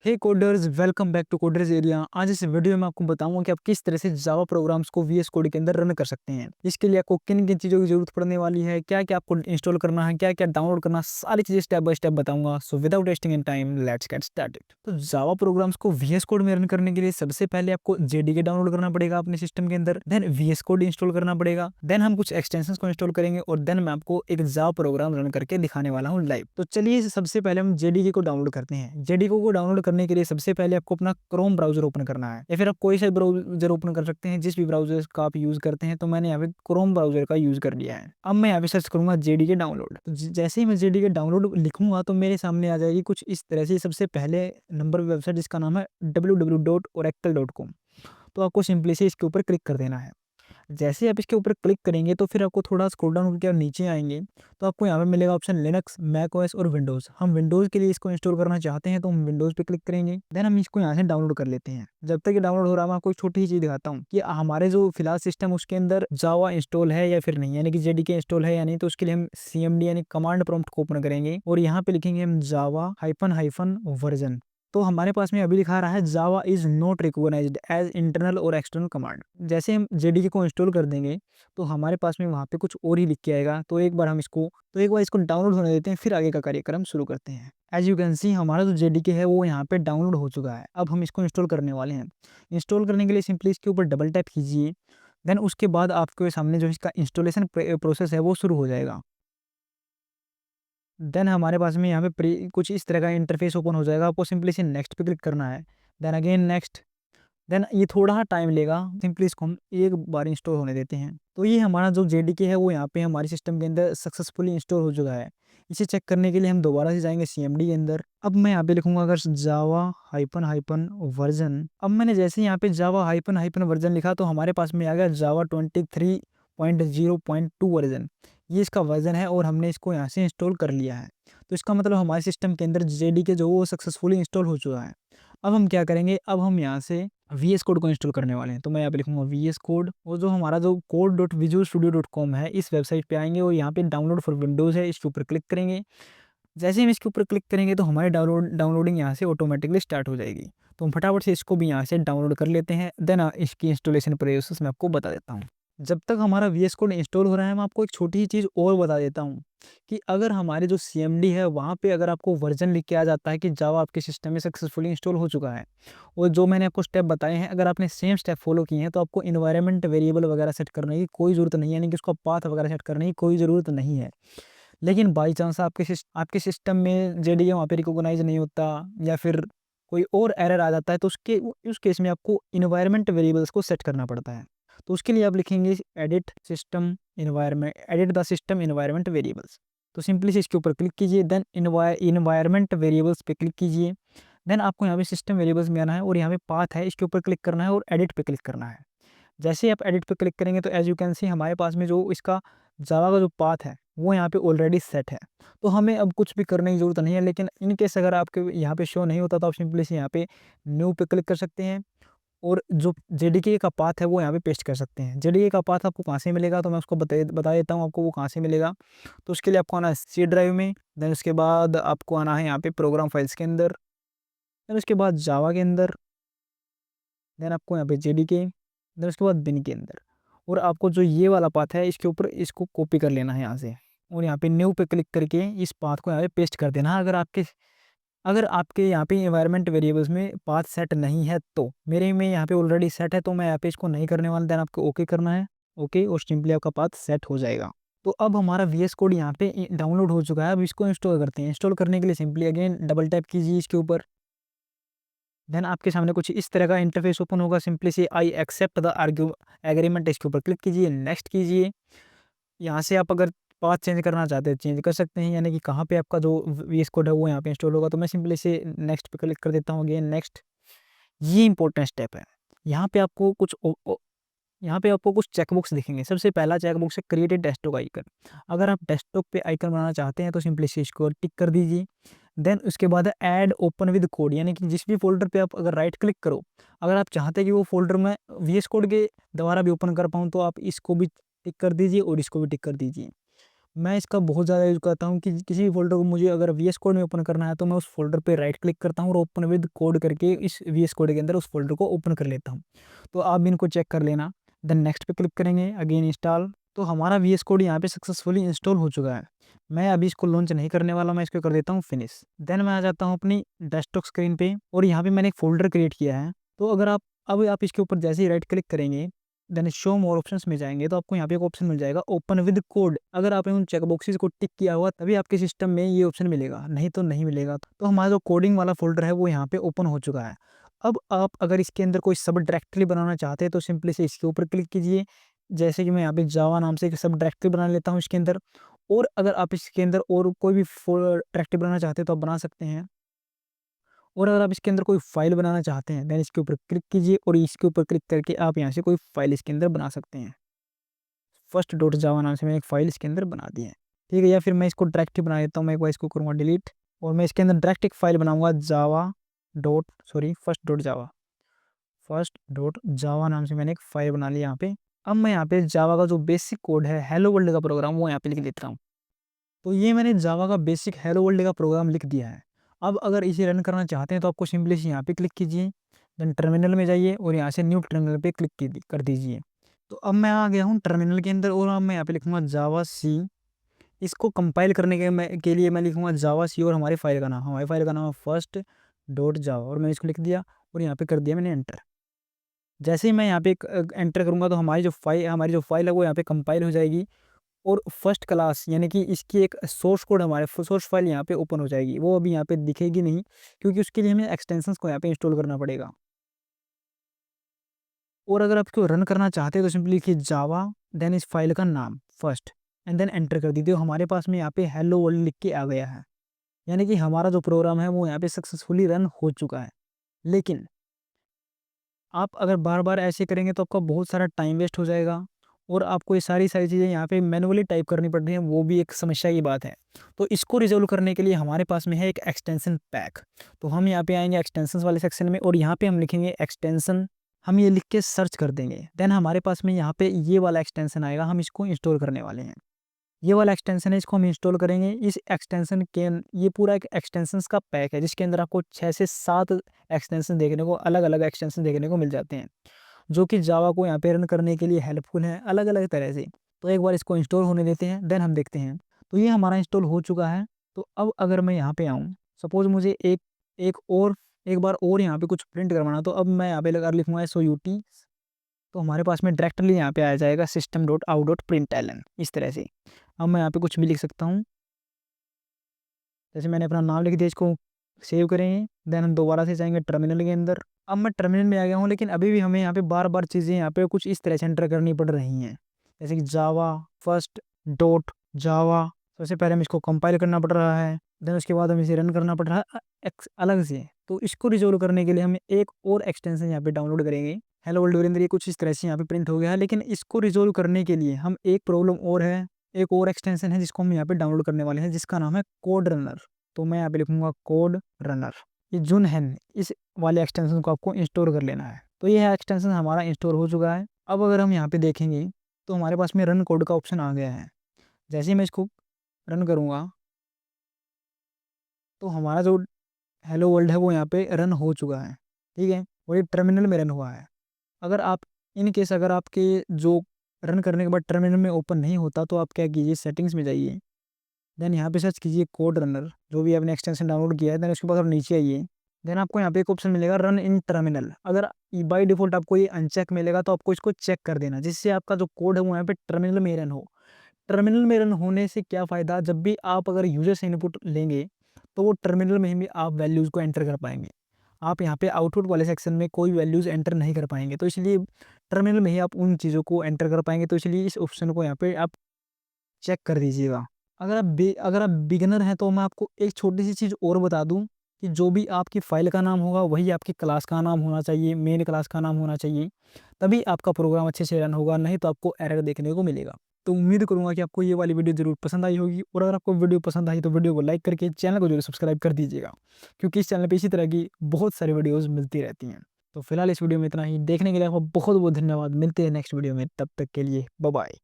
Hey coders, welcome back to coders area. आज इस video में आपको बताऊंगा कि आप किस तरह से जावा प्रोग्राम्स को वीएस कोड के अंदर रन कर सकते हैं। इसके लिए आपको किन किन चीज़ों की जरूरत पड़ने वाली है, क्या क्या आपको इंस्टॉल करना है, क्या क्या डाउनलोड करना, सारी चीज़ें स्टेप बाय स्टेप बताऊंगा। So without wasting in time, let's get started. तो जावा प्रोग्राम्स को वीएस कोड में रन करने के लिए सबसे पहले आपको जेडीके डाउनलोड करना पड़ेगा अपने सिस्टम के अंदर। देन वीएस कोड इंस्टॉल करना पड़ेगा। देन हम कुछ एक्सटेंशन को इंस्टॉल करेंगे और देन मैं आपको एक जावा प्रोग्राम रन करके दिखाने वाला हूँ लाइव। तो चलिए सबसे पहले हम जेडीके को डाउनलोड करते हैं। जेडीके को डाउनलोड करने के लिए सबसे पहले आपको अपना क्रोम ब्राउजर ओपन करना है, या फिर आप कोई सा ब्राउजर ओपन कर सकते हैं जिस भी ब्राउजर का आप यूज करते हैं। तो मैंने यहाँ पे क्रोम ब्राउजर का यूज कर लिया है। अब मैं यहाँ पे सर्च करूंगा जेडीके डाउनलोड। तो जैसे ही मैं जेडीके डाउनलोड लिखूंगा तो मेरे सामने आ जाएगी कुछ इस तरह से। सबसे पहले नंबर वेबसाइट जिसका नाम है www.oracle.com। तो आपको सिंपली से इसके ऊपर क्लिक कर देना है। जैसे ही आप इसके ऊपर क्लिक करेंगे तो फिर आपको थोड़ा स्क्रॉल डाउन करके आप नीचे आएंगे तो आपको यहाँ पे मिलेगा ऑप्शन लिनक्स, मैक ओएस और विंडोज़। हम विंडोज़ के लिए इसको इंस्टॉल करना चाहते हैं तो हम विंडोज़ पे क्लिक करेंगे। देन हम इसको यहाँ से डाउनलोड कर लेते हैं। जब तक ये डाउनलोड हो रहा है मैं आपको एक छोटी सी चीज़ दिखाता हूँ कि हमारे जो फिलहाल सिस्टम उसके अंदर जावा इंस्टॉल है या फिर नहीं, यानी कि जेडीके इंस्टॉल है या नहीं। तो उसके लिए हम सीएमडी यानी कमांड प्रॉम्प्ट को ओपन करेंगे और यहाँ पे लिखेंगे हम जावा हाइफन हाइफन वर्जन। तो हमारे पास में अभी लिखा रहा है Java is not recognised as internal और एक्सटर्नल कमांड। जैसे हम जेडीके को इंस्टॉल कर देंगे तो हमारे पास में वहाँ पे कुछ और ही लिख के आएगा। तो एक बार इसको डाउनलोड होने देते हैं, फिर आगे का कार्यक्रम शुरू करते हैं। एज यू कैन सी हमारा जो जेडीके है वो यहाँ पे डाउनलोड हो चुका है। अब हम इसको इंस्टॉल करने वाले हैं। इंस्टॉल करने के लिए सिंपली इसके ऊपर डबल टैप कीजिए। देन उसके बाद आपके सामने जो इसका इंस्टॉलेशन प्रोसेस है वो शुरू हो जाएगा। देन हमारे पास में यहाँ पे कुछ इस तरह का इंटरफेस ओपन हो जाएगा। आपको सिंपली से नेक्स्ट पे क्लिक करना है। Then again next. देन ये थोड़ा टाइम लेगा। सिंपली इसको हम एक बार इंस्टॉल होने देते हैं। तो ये हमारा जो जेडीके है वो यहाँ पे हमारे सिस्टम के अंदर सक्सेसफुली इंस्टॉल हो चुका है। इसे चेक करने के लिए हम दोबारा से जाएंगे सीएमडी के अंदर। अब मैं यहाँ पे लिखूंगा अगर जावा हाइपन हाइपन वर्जन। अब मैंने जैसे यहाँ पे जावा हाइपन हाइपन वर्जन लिखा तो हमारे पास में आ गया जावा 23.0.2 वर्जन। ये इसका वर्जन है और हमने इसको यहाँ से इंस्टॉल कर लिया है। तो इसका मतलब हमारे सिस्टम के अंदर जेडीके जो वो सक्सेसफुली इंस्टॉल हो चुका है। अब हम क्या करेंगे, अब हम यहाँ से वीएस कोड को इंस्टॉल करने वाले हैं। तो मैं यहाँ पे लिखूंगा वीएस कोड और जो हमारा जो code.visualstudio.com है इस वेबसाइट पे आएंगे और यहाँ पे डाउनलोड फॉर विंडोज़ है, इसके ऊपर क्लिक करेंगे। जैसे ही हम इसके ऊपर क्लिक करेंगे तो हमारी डाउनलोडिंग यहाँ से ऑटोमेटिकली स्टार्ट हो जाएगी। तो हम फटाफट से इसको भी यहाँ से डाउनलोड कर लेते हैं। देन इसकी इंस्टॉलेशन प्रोसेस मैं आपको बता देता हूँ। जब तक हमारा वीएस कोड इंस्टॉल हो रहा है मैं आपको एक छोटी सी चीज़ और बता देता हूँ कि अगर हमारे जो सीएमडी है वहाँ पे अगर आपको वर्जन लिख के आ जाता है कि जावा आपके सिस्टम में सक्सेसफुली इंस्टॉल हो चुका है और जो मैंने आपको स्टेप बताए हैं अगर आपने सेम स्टेप फॉलो किए हैं तो आपको इन्वायरमेंट वेरिएबल वगैरह सेट करने की कोई ज़रूरत नहीं है, यानी कि उसका पाथ वगैरह सेट करने की कोई ज़रूरत नहीं है। लेकिन बाई चांस आपके सिस्टम में जेडीके वहाँ पे रिकॉग्नाइज नहीं होता या फिर कोई और एरर आ जाता है तो उस केस में आपको इन्वायरमेंट वेरिएबल्स को सेट करना पड़ता है। तो उसके लिए आप लिखेंगे edit the system environment variables. तो सिंपली से इसके ऊपर क्लिक कीजिए। देन इन्वायरमेंट वेरिएबल्स पे क्लिक कीजिए। देन आपको यहाँ पे सिस्टम वेरिएबल्स में आना है और यहाँ पे पाथ है, इसके ऊपर क्लिक करना है और एडिट पे क्लिक करना है। जैसे ही आप एडिट पे क्लिक करेंगे तो एज यू कैन सी हमारे पास में जो इसका जावा का जो पाथ है वो यहाँ पे ऑलरेडी सेट है। तो हमें अब कुछ भी करने की ज़रूरत नहीं है। लेकिन इन केस अगर आपके यहाँ पे शो नहीं होता तो आप सिंपली से यहाँ पे न्यू पे क्लिक कर सकते हैं और जो जेडीके का पाथ है वो यहाँ पे पेस्ट कर सकते हैं। जेडीके का पाथ आपको कहाँ से मिलेगा तो मैं उसको बता देता हूँ आपको वो कहाँ से मिलेगा। तो उसके लिए आपको आना है सी ड्राइव में। देन उसके बाद आपको आना है यहाँ पे प्रोग्राम फाइल्स के अंदर। देन उसके बाद जावा के अंदर। देन आपको यहाँ पे जेडीके। देन उसके बाद बिन के अंदर। और आपको जो ये वाला पाथ है इसके ऊपर इसको कॉपी कर लेना है यहाँ से और यहाँ पे न्यू पे क्लिक करके इस पाथ को यहाँ पे पेस्ट कर देना है। अगर आपके यहाँ पे एनवायरनमेंट वेरिएबल्स में पाथ सेट नहीं है तो मेरे में यहाँ पे ऑलरेडी सेट है तो मैं यहाँ पे इसको नहीं करने वाला। देन आपको ओके करना है। ओके और सिंपली आपका पाथ सेट हो जाएगा। तो अब हमारा वीएस कोड यहाँ पे डाउनलोड हो चुका है। अब इसको इंस्टॉल करते हैं। इंस्टॉल करने के लिए सिंपली अगेन डबल टैप कीजिए इसके ऊपर। देन आपके सामने कुछ इस तरह का इंटरफेस ओपन होगा। सिंपली से आई एक्सेप्ट द एग्रीमेंट इसके ऊपर क्लिक कीजिए, नेक्स्ट कीजिए। यहाँ से आप अगर पाथ चेंज करना चाहते हैं चेंज कर सकते हैं, यानी कि कहाँ पे आपका जो वीएस कोड है वो यहाँ पे इंस्टॉल होगा। तो मैं सिंपली से नेक्स्ट पे क्लिक कर देता हूँ अगेन नेक्स्ट। ये इंपॉर्टेंट स्टेप है। यहाँ पे आपको कुछ यहाँ पे आपको कुछ चेकबॉक्स दिखेंगे। सबसे पहला चेकबॉक्स है क्रिएट ए डेस्कटॉप आइकन। अगर आप डेस्कटॉप पे आइकन बनाना चाहते हैं तो सिंपली से इसको टिक कर दीजिए। देन उसके बाद है ऐड ओपन विद कोड, यानी कि जिस भी फोल्डर पे आप अगर राइट क्लिक करो, अगर आप चाहते हैं कि वो फोल्डर में वीएस कोड के द्वारा भी ओपन कर पाऊँ तो आप इसको भी टिक कर दीजिए और इसको भी टिक कर दीजिए। मैं इसका बहुत ज़्यादा यूज़ करता हूँ कि किसी भी फ़ोल्डर को मुझे अगर वीएस कोड में ओपन करना है तो मैं उस फ़ोल्डर पे राइट क्लिक करता हूँ और ओपन विद कोड करके इस वीएस कोड के अंदर उस फ़ोल्डर को ओपन कर लेता हूँ। तो आप भी इनको चेक कर लेना। देन नेक्स्ट पे क्लिक करेंगे, अगेन इंस्टॉल। तो हमारा वीएस कोड यहाँ पे सक्सेसफुली इंस्टॉल हो चुका है। मैं अभी इसको लॉन्च नहीं करने वाला, मैं इसको कर देता हूँ फिनिश। देन मैं आ जाता हूँ अपनी डेस्कटॉप स्क्रीन पे और यहाँ पे मैंने एक फ़ोल्डर क्रिएट किया है। तो अगर आप अब आप इसके ऊपर जैसे ही राइट क्लिक करेंगे, देन शो मोर ऑप्शंस में जाएँगे तो आपको यहाँ पे एक ऑप्शन मिल जाएगा ओपन विद कोड। अगर आपने उन चेक बॉक्सेस को टिक किया हुआ तभी आपके सिस्टम में ये ऑप्शन मिलेगा, नहीं तो नहीं मिलेगा। तो हमारा जो कोडिंग वाला फ़ोल्डर है वो यहाँ पे ओपन हो चुका है। अब आप अगर इसके अंदर कोई सब डायरेक्टरी बनाना चाहते हैं तो सिंपली से इसके ऊपर क्लिक कीजिए। जैसे कि मैं यहाँ पे जावा नाम से एक सब डायरेक्टरी बना लेता हूँ इसके अंदर। और अगर आप इसके अंदर और कोई भी डायरेक्टरी बनाना चाहते हैं तो आप बना सकते हैं। और अगर आप इसके अंदर कोई फ़ाइल बनाना चाहते हैं देन इसके ऊपर क्लिक कीजिए और इसके ऊपर क्लिक करके आप यहाँ से कोई फ़ाइल इसके अंदर बना सकते हैं। फर्स्ट डॉट जावा नाम से मैंने एक फ़ाइल इसके अंदर बना दी है। ठीक है, या फिर मैं इसको डायरेक्ट ही बना देता हूँ। मैं एक बार इसको करूँगा डिलीट और मैं इसके अंदर डायरेक्ट एक फ़ाइल बनाऊँगा फर्स्ट डॉट जावा नाम से मैंने एक फ़ाइल बना ली यहाँ पे। अब मैं यहाँ पे जावा का जो बेसिक कोड है हेलो वर्ल्ड का प्रोग्राम वो यहाँ पे लिख देता हूँ। तो ये मैंने जावा का बेसिक हेलो वर्ल्ड का प्रोग्राम लिख दिया है। अब अगर इसे रन करना चाहते हैं तो आपको सिंपली से यहाँ पे क्लिक कीजिए, देन टर्मिनल में जाइए और यहाँ से न्यू टर्मिनल पे क्लिक कर दीजिए। तो अब मैं आ गया हूँ टर्मिनल के अंदर और अब मैं यहाँ पे लिखूँगा जावा सी। इसको कंपाइल करने के लिए मैं लिखूँगा जावा सी और हमारी फाइल का नाम है फर्स्ट डॉट जावा और मैंने इसको लिख दिया और यहाँ पे कर दिया मैंने एंटर। जैसे ही मैं यहाँ पे एंटर करूँगा तो हमारी जो फाइल है वो यहाँ पे कंपाइल हो जाएगी और फर्स्ट क्लास यानी कि इसकी एक सोर्स कोड हमारे सोर्स फाइल यहाँ पे ओपन हो जाएगी। वो अभी यहाँ पे दिखेगी नहीं क्योंकि उसके लिए हमें एक्सटेंशंस को यहाँ पे इंस्टॉल करना पड़ेगा। और अगर आप इसको रन करना चाहते हैं तो सिंपली लिखिए जावा देन इस फाइल का नाम फर्स्ट एंड देन एंटर कर दीजिए। हमारे पास में यहाँ पे हेलो वर्ल्ड लिख के आ गया है, यानी कि हमारा जो प्रोग्राम है वो यहाँ पे सक्सेसफुली रन हो चुका है। लेकिन आप अगर बार-बार ऐसे करेंगे तो आपका बहुत सारा टाइम वेस्ट हो जाएगा और आपको ये सारी चीज़ें यहाँ पे मैनुअली टाइप करनी पड़ रही हैं, वो भी एक समस्या की बात है। तो इसको रिज़ॉल्व करने के लिए हमारे पास में है एक एक्सटेंशन पैक। तो हम यहाँ पे आएँगे एक्सटेंशंस वाले सेक्शन में और यहाँ पे हम लिखेंगे एक्सटेंशन, हम ये लिख के सर्च कर देंगे। देन हमारे पास में यहाँ पे ये वाला एक्सटेंशन आएगा, हम इसको इंस्टॉल करने वाले हैं। ये वाला एक्सटेंशन है, इसको हम इंस्टॉल करेंगे। इस एक्सटेंशन के ये पूरा एक एक्सटेंशंस का पैक है जिसके अंदर आपको 6 से 7 एक्सटेंशन देखने को अलग-अलग एक्सटेंशन देखने को मिल जाते हैं, जो कि जावा को यहाँ पे रन करने के लिए हेल्पफुल है अलग-अलग तरह से। तो एक बार इसको इंस्टॉल होने देते हैं, देन हम देखते हैं। तो ये हमारा इंस्टॉल हो चुका है। तो अब अगर मैं यहाँ पे आऊँ, सपोज़ मुझे एक बार और यहाँ पे कुछ प्रिंट करवाना, तो अब मैं यहाँ पे लिखूँगा SOUT। तो हमारे पास में डायरेक्टली यहाँ पे आ जाएगा system.out.println इस तरह से। अब मैं यहाँ पे कुछ भी लिख सकता हूँ। जैसे मैंने अपना नाम लिख दिया, इसको सेव करेंगे, देन हम दोबारा से जाएँगे टर्मिनल के अंदर। अब मैं टर्मिनल में आ गया हूँ लेकिन अभी भी हमें यहाँ पे बार-बार चीज़ें यहाँ पे कुछ इस तरह से एंटर करनी पड़ रही हैं। जैसे कि जावा, फर्स्ट डॉट जावा, सबसे पहले हमें इसको कंपाइल करना पड़ रहा है, देन उसके बाद हमें इसे रन करना पड़ रहा है अलग से। तो इसको रिज़ॉल्व करने के लिए हमें एक और एक्सटेंशन यहाँ पे डाउनलोड करेंगे। हेलो वर्ल्ड के अंदर ये कुछ इस तरह से यहाँ पे प्रिंट हो गया है, लेकिन इसको रिज़ॉल्व करने के लिए हम एक प्रॉब्लम और है, एक और एक्सटेंशन है जिसको हम यहाँ पे डाउनलोड करने वाले हैं, जिसका नाम है कोड रनर। तो मैं यहाँ पे लिखूँगा कोड रनर। ये जुनहन इस वाले एक्सटेंशन को आपको इंस्टॉल कर लेना है। तो ये एक्सटेंशन हमारा इंस्टॉल हो चुका है। अब अगर हम यहाँ पे देखेंगे तो हमारे पास में रन कोड का ऑप्शन आ गया है। जैसे ही मैं इसको रन करूँगा तो हमारा जो हेलो वर्ल्ड है वो यहाँ पे रन हो चुका है, ठीक है? और ये टर्मिनल में रन हुआ है। अगर आप इन केस अगर आपके जो रन करने के बाद टर्मिनल में ओपन नहीं होता तो आप क्या कीजिए, सेटिंग्स में जाइए, देन यहाँ पे सर्च कीजिए कोड रनर, जो भी आपने एक्सटेंशन डाउनलोड किया है, देन उसके बाद और नीचे आइए, देन आपको यहाँ पे एक ऑप्शन मिलेगा रन इन टर्मिनल। अगर बाय डिफ़ॉल्ट आपको ये अनचेक मिलेगा तो आपको इसको चेक कर देना, जिससे आपका जो कोड है वो यहाँ पे टर्मिनल में रन हो। टर्मिनल में रन होने से क्या फ़ायदा, जब भी आप अगर यूज़र से इनपुट लेंगे तो वो टर्मिनल में ही आप वैल्यूज़ को एंटर कर पाएँगे। आप यहाँ पे आउटपुट वाले सेक्शन में कोई वैल्यूज़ एंटर नहीं कर पाएँगे, तो इसलिए टर्मिनल में ही आप उन चीज़ों को एंटर कर पाएँगे। तो इसलिए इस ऑप्शन को यहाँ पे आप चेक कर दीजिएगा। अगर आप बिगिनर हैं तो मैं आपको एक छोटी-सी चीज़ और बता दूँ कि जो भी आपकी फ़ाइल का नाम होगा वही आपकी क्लास का नाम होना चाहिए, मेन क्लास का नाम होना चाहिए। तभी आपका प्रोग्राम अच्छे से रन होगा, नहीं तो आपको एरर देखने को मिलेगा। तो उम्मीद करूँगा कि आपको ये वाली वीडियो ज़रूर पसंद आई होगी और अगर आपको वीडियो पसंद आई तो वीडियो को लाइक करके चैनल को ज़रूर सब्सक्राइब कर दीजिएगा, क्योंकि इस चैनल पे इसी तरह की बहुत सारी वीडियोज़ मिलती रहती हैं। तो फिलहाल इस वीडियो में इतना ही। देखने के लिए आपका बहुत-बहुत धन्यवाद। मिलते हैं नेक्स्ट वीडियो में, तब तक के लिए बाय बाय।